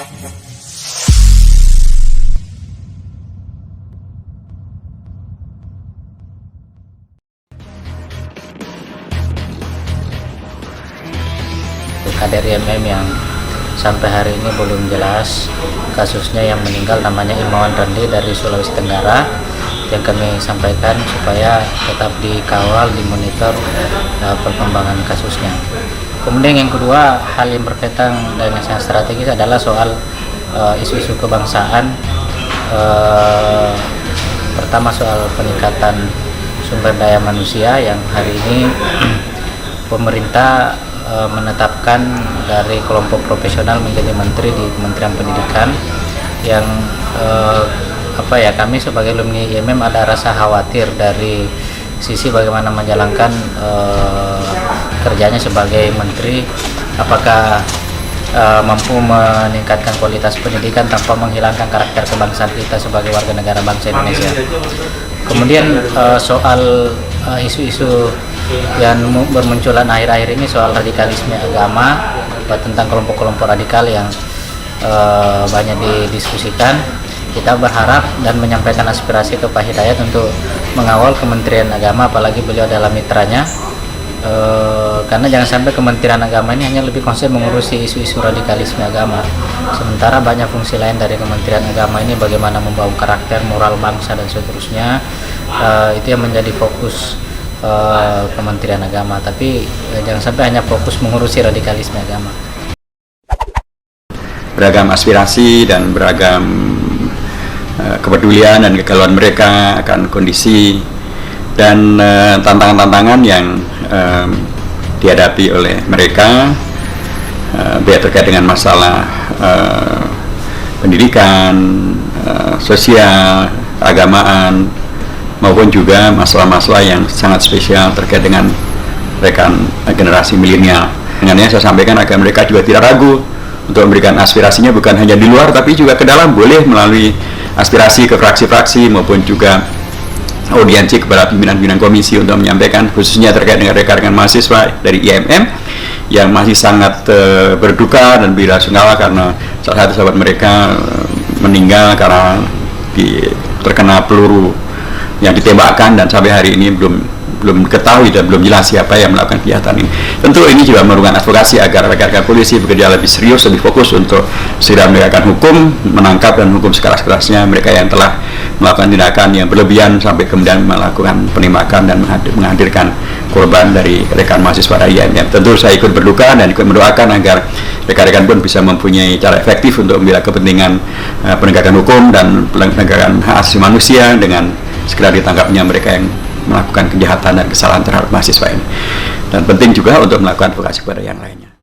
Kader IMM yang sampai hari ini belum jelas kasusnya, yang meninggal namanya Ilmawan Randi dari Sulawesi Tenggara, yang kami sampaikan supaya tetap dikawal, dimonitor perkembangan kasusnya. Kemudian yang kedua, hal yang berkaitan dengan yang strategis adalah soal isu-isu kebangsaan. Pertama soal peningkatan sumber daya manusia, yang hari ini pemerintah menetapkan dari kelompok profesional menjadi menteri di Kementerian Pendidikan, yang kami sebagai alumni IMM ada rasa khawatir dari sisi bagaimana menjalankan kerjanya sebagai menteri, apakah mampu meningkatkan kualitas pendidikan tanpa menghilangkan karakter kebangsaan kita sebagai warga negara bangsa Indonesia. Kemudian soal isu-isu yang bermunculan akhir-akhir ini soal radikalisme agama, tentang kelompok-kelompok radikal yang banyak didiskusikan. Kita berharap dan menyampaikan aspirasi ke Pak Hidayat untuk mengawal Kementerian Agama, apalagi beliau adalah mitranya, karena jangan sampai Kementerian Agama ini hanya lebih konsen mengurusi isu-isu radikalisme agama, sementara banyak fungsi lain dari Kementerian Agama ini, bagaimana membangun karakter moral bangsa dan seterusnya. Itu yang menjadi fokus Kementerian Agama, tapi jangan sampai hanya fokus mengurusi radikalisme agama. Beragam aspirasi dan beragam kepedulian dan kegalauan mereka akan kondisi dan tantangan-tantangan yang dihadapi oleh mereka, baik terkait dengan masalah pendidikan, sosial, agamaan, maupun juga masalah-masalah yang sangat spesial terkait dengan rekan generasi milenial. Dengannya saya sampaikan agar mereka juga tidak ragu untuk memberikan aspirasinya, bukan hanya di luar tapi juga ke dalam, boleh melalui aspirasi ke fraksi-fraksi maupun juga audiensi kepada pimpinan-pimpinan komisi untuk menyampaikan, khususnya terkait dengan rekan-rekan mahasiswa dari IMM yang masih sangat berduka dan berbelasungkawa karena salah satu sahabat mereka meninggal karena terkena peluru yang ditembakkan, dan sampai hari ini belum diketahui dan belum jelas siapa yang melakukan kejahatan ini. Tentu ini juga memerlukan advokasi agar rekan-rekan polisi bekerja lebih serius, lebih fokus untuk segera menegakkan hukum, menangkap dan hukum sekeras-kerasnya mereka yang telah melakukan tindakan yang berlebihan sampai kemudian melakukan penembakan dan menghadirkan korban dari rekan mahasiswa dari IMM. Tentu saya ikut berduka dan ikut mendoakan agar rekan-rekan pun bisa mempunyai cara efektif untuk membela kepentingan penegakan hukum dan penegakan hak asasi manusia dengan segera ditangkapnya mereka yang melakukan kejahatan dan kesalahan terhadap mahasiswa ini. Dan penting juga untuk melakukan advokasi kepada yang lainnya.